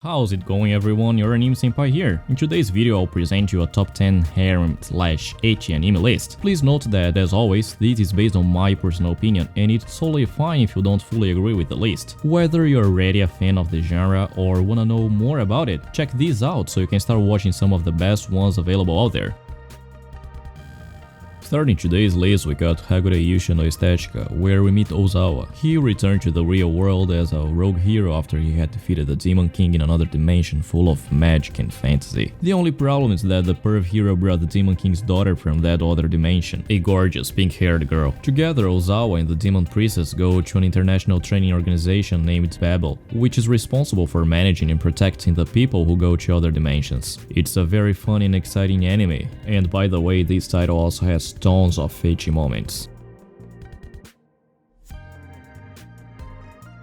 How's it going everyone, your AnimeSenpai here. In today's video I'll present you a top 10 harem/ecchi anime list. Please note that, as always, this is based on my personal opinion and it's totally fine if you don't fully agree with the list. Whether you're already a fan of the genre or wanna know more about it, check these out so you can start watching some of the best ones available out there. Starting today's list, we got ᴅɪsᴄᴟ no Estética, where we meet Ozawa. He returned to the real world as a rogue hero after he had defeated the Demon King in another dimension full of magic and fantasy. The only problem is that the perv hero brought the Demon King's daughter from that other dimension, a gorgeous pink-haired girl. Together, Ozawa and the Demon Princess go to an international training organization named ᴅɪsᴟᴜ, which is responsible for managing and protecting the people who go to other dimensions. It's a very fun and exciting anime, and by the way, this title also has tons of ecchi moments.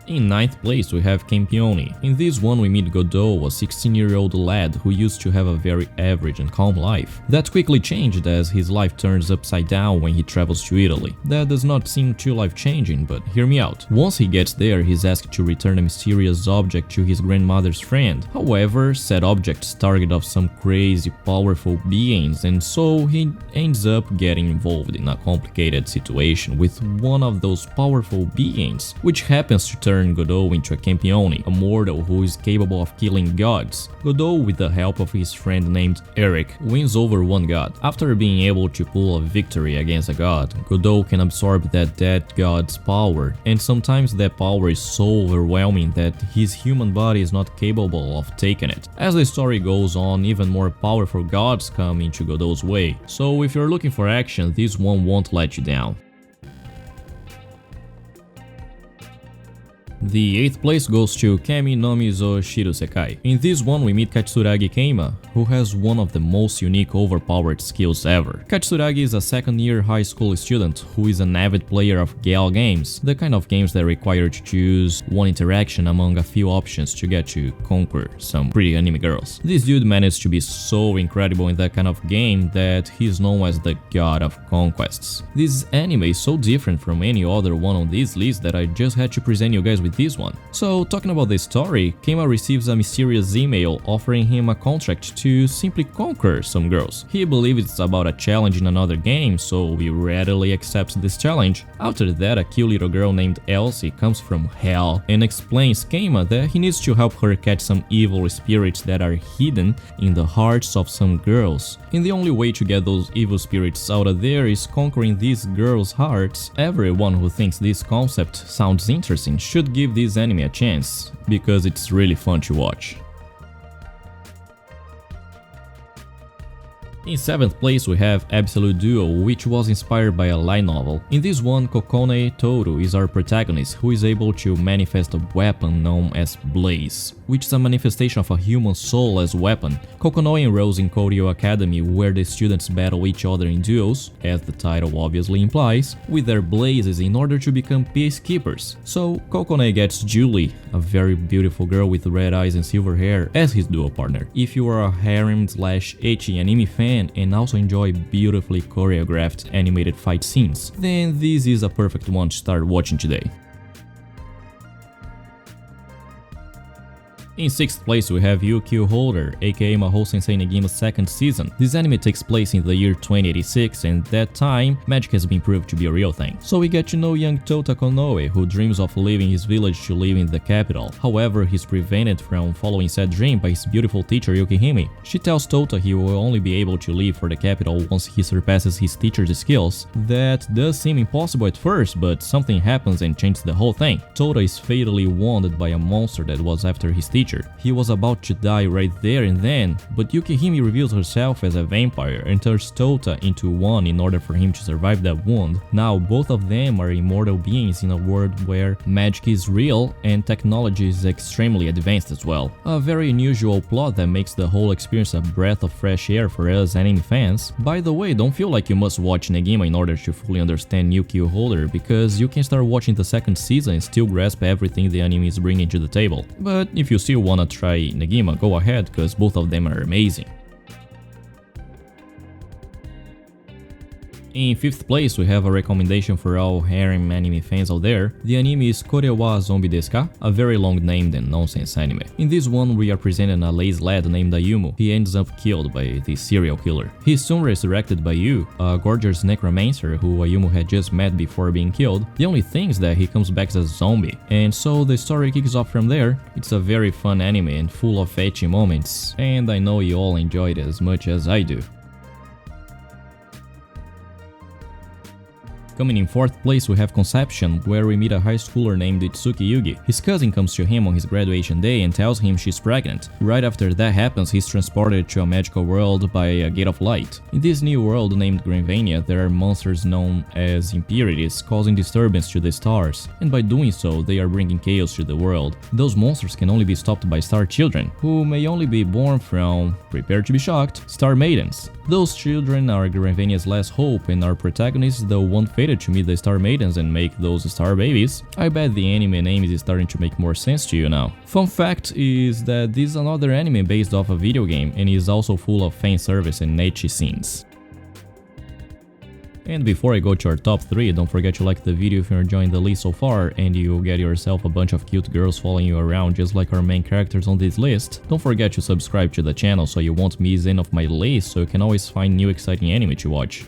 In 9th place we have ᴛᴏᴘᴜᴄ. In this one we meet Godot, a 16-year-old lad who used to have a very average and calm life. That quickly changed as his life turns upside down when he travels to Italy. That does not seem too life-changing, but hear me out. Once he gets there, he's asked to return a mysterious object to his grandmother's friend. However, said object is target of some crazy powerful beings, and so he ends up getting involved in a complicated situation with one of those powerful beings, which happens to turn Godot into a ᴛᴏᴘᴜᴄ, a mortal who is capable of killing gods. Godot, with the help of his friend named Eric, wins over one god. After being able to pull a victory against a god, Godot can absorb that dead god's power, and sometimes that power is so overwhelming that his human body is not capable of taking it. As the story goes on, even more powerful gods come into Godot's way, so if you're looking for action, this one won't let you down. The 8th place goes to Kemi no Mizo Shirusekai. In this one we meet Katsuragi Keima, who has one of the most unique overpowered skills ever. Katsuragi is a second-year high school student who is an avid player of gal games, the kind of games that require to choose one interaction among a few options to get to conquer some pretty anime girls. This dude managed to be so incredible in that kind of game that he's known as the god of conquests. This anime is so different from any other one on this list that I just had to present you guys with this one. So, talking about the story, Keima receives a mysterious email offering him a contract to simply conquer some girls. He believes it's about a challenge in another game, so he readily accepts this challenge. After that, a cute little girl named Elsie comes from hell and explains Keima that he needs to help her catch some evil spirits that are hidden in the hearts of some girls. And the only way to get those evil spirits out of there is conquering these girls' hearts. Everyone who thinks this concept sounds interesting should give this anime a chance, because it's really fun to watch. In 7th place we have Absolute Duel, which was inspired by a light novel. In this one, Kokone Toru is our protagonist, who is able to manifest a weapon known as Blaze, which is a manifestation of a human soul as weapon. Kokone enrolls in Koryo Academy, where the students battle each other in duels, as the title obviously implies, with their blazes in order to become peacekeepers. So Kokone gets Julie, a very beautiful girl with red eyes and silver hair, as his duel partner. If you are a harem/ecchi anime fan and also enjoy beautifully choreographed animated fight scenes, then this is a perfect one to start watching today. In 6th place we have Yu-Gi-Oh! Holder, aka Mahou Sensei Negima's second season. This anime takes place in the year 2086, and that time, magic has been proved to be a real thing. So we get to know young Tota Konoe, who dreams of leaving his village to live in the capital. However, he's prevented from following said dream by his beautiful teacher Yukihime. She tells Tota he will only be able to leave for the capital once he surpasses his teacher's skills. That does seem impossible at first, but something happens and changes the whole thing. Tota is fatally wounded by a monster that was after his teacher. He was about to die right there and then, but Yukihime reveals herself as a vampire and turns Tota into one in order for him to survive that wound. Now both of them are immortal beings in a world where magic is real and technology is extremely advanced as well. A very unusual plot that makes the whole experience a breath of fresh air for us anime fans. By the way, don't feel like you must watch Negima in order to fully understand Yu-Gi-Oh! Holder, because you can start watching the second season and still grasp everything the anime is bringing to the table. But if you still wanna try Negima, go ahead, cause both of them are amazing. In 5th place, we have a recommendation for all harem anime fans out there. The anime is ᴅɪᴅᴜᴜ Zombie desu ka? A very long named and nonsense anime. In this one, we are presented a lazy lad named Ayumu. He ends up killed by this serial killer. He is soon resurrected by Yu, a gorgeous necromancer who Ayumu had just met before being killed. The only thing is that he comes back as a zombie. And so the story kicks off from there. It's a very fun anime and full of ecchi moments, and I know you all enjoy it as much as I do. Coming in 4th place, we have Conception, where we meet a high schooler named Itsuki Yugi. His cousin comes to him on his graduation day and tells him she's pregnant. Right after that happens, he's transported to a magical world by a gate of light. In this new world named ᴑɪᴅᴜᴜ, there are monsters known as impurities causing disturbance to the stars, and by doing so, they are bringing chaos to the world. Those monsters can only be stopped by star children, who may only be born from, prepare to be shocked, star maidens. Those children are ᴑɪᴅᴜᴜ's last hope, and our protagonists, the one fated to meet the star maidens and make those star babies. I bet the anime name is starting to make more sense to you now. Fun fact is that this is another anime based off a video game and is also full of fan service and ecchi scenes. And before I go to our top 3, don't forget to like the video if you're enjoying the list so far and you'll get yourself a bunch of cute girls following you around just like our main characters on this list. Don't forget to subscribe to the channel so you won't miss any of my list, so you can always find new exciting anime to watch.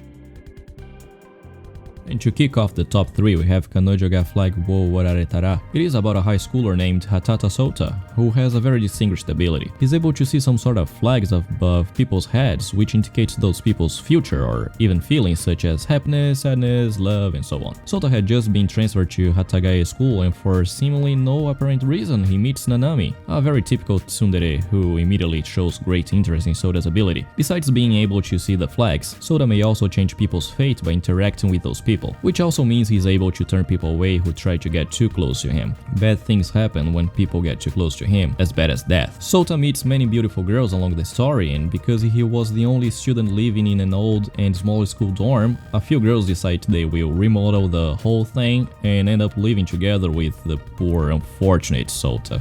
And to kick off the top 3, we have Kanojo ga Flag wo Wararetara. It is about a high schooler named Hatata Sota, who has a very distinguished ability. He's able to see some sort of flags above people's heads, which indicates those people's future or even feelings such as happiness, sadness, love, and so on. Sota had just been transferred to Hatagae school, and for seemingly no apparent reason, he meets Nanami, a very typical tsundere who immediately shows great interest in Sota's ability. Besides being able to see the flags, Sota may also change people's fate by interacting with those people, which also means he's able to turn people away who try to get too close to him. Bad things happen when people get too close to him, as bad as death. Sota meets many beautiful girls along the story, and because he was the only student living in an old and small school dorm, a few girls decide they will remodel the whole thing and end up living together with the poor unfortunate Sota.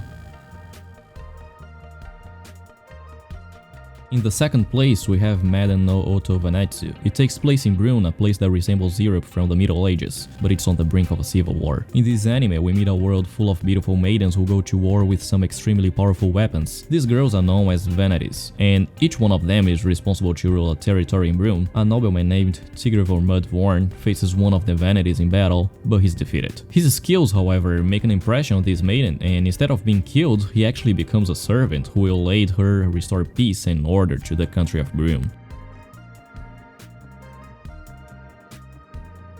In the 2nd place, we have Maiden no Oto Vanetsu. It takes place in Brunn, a place that resembles Europe from the Middle Ages, but it's on the brink of a civil war. In this anime, we meet a world full of beautiful maidens who go to war with some extremely powerful weapons. These girls are known as vanities, and each one of them is responsible to rule a territory in Brunn. A nobleman named ᴑᴅᴜᴜᴜ faces one of the vanities in battle, but he's defeated. His skills, however, make an impression on this maiden, and instead of being killed, he actually becomes a servant who will aid her restore peace and order to the country of Brunn.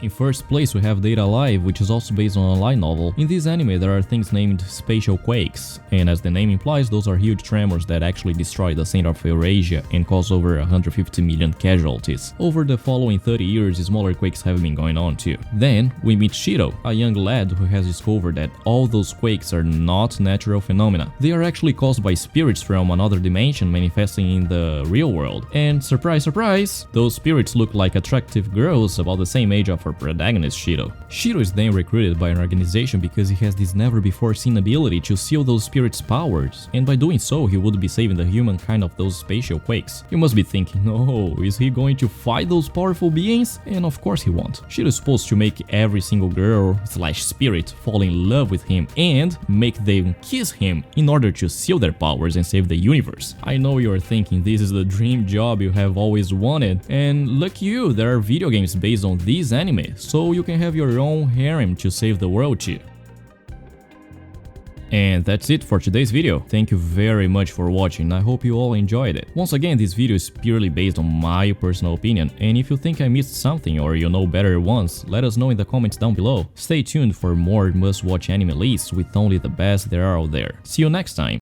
In 1st place, we have Data Live, which is also based on a light novel. In this anime, there are things named spatial quakes, and as the name implies, those are huge tremors that actually destroy the center of Eurasia and cause over 150 million casualties. Over the following 30 years, smaller quakes have been going on too. Then, we meet Shiro, a young lad who has discovered that all those quakes are not natural phenomena. They are actually caused by spirits from another dimension manifesting in the real world. And surprise, surprise, those spirits look like attractive girls about the same age of our protagonist Shiro. Shiro is then recruited by an organization because he has this never-before-seen ability to seal those spirits' powers, and by doing so, he would be saving the humankind of those spatial quakes. You must be thinking, no, is he going to fight those powerful beings? And of course he won't. Shiro is supposed to make every single girl/spirit fall in love with him and make them kiss him in order to seal their powers and save the universe. I know you're thinking this is the dream job you have always wanted, and look you, there are video games based on this anime, so you can have your own harem to save the world too. And that's it for today's video. Thank you very much for watching, I hope you all enjoyed it. Once again, this video is purely based on my personal opinion, and if you think I missed something or you know better ones, let us know in the comments down below. Stay tuned for more must-watch anime lists with only the best there are out there. See you next time!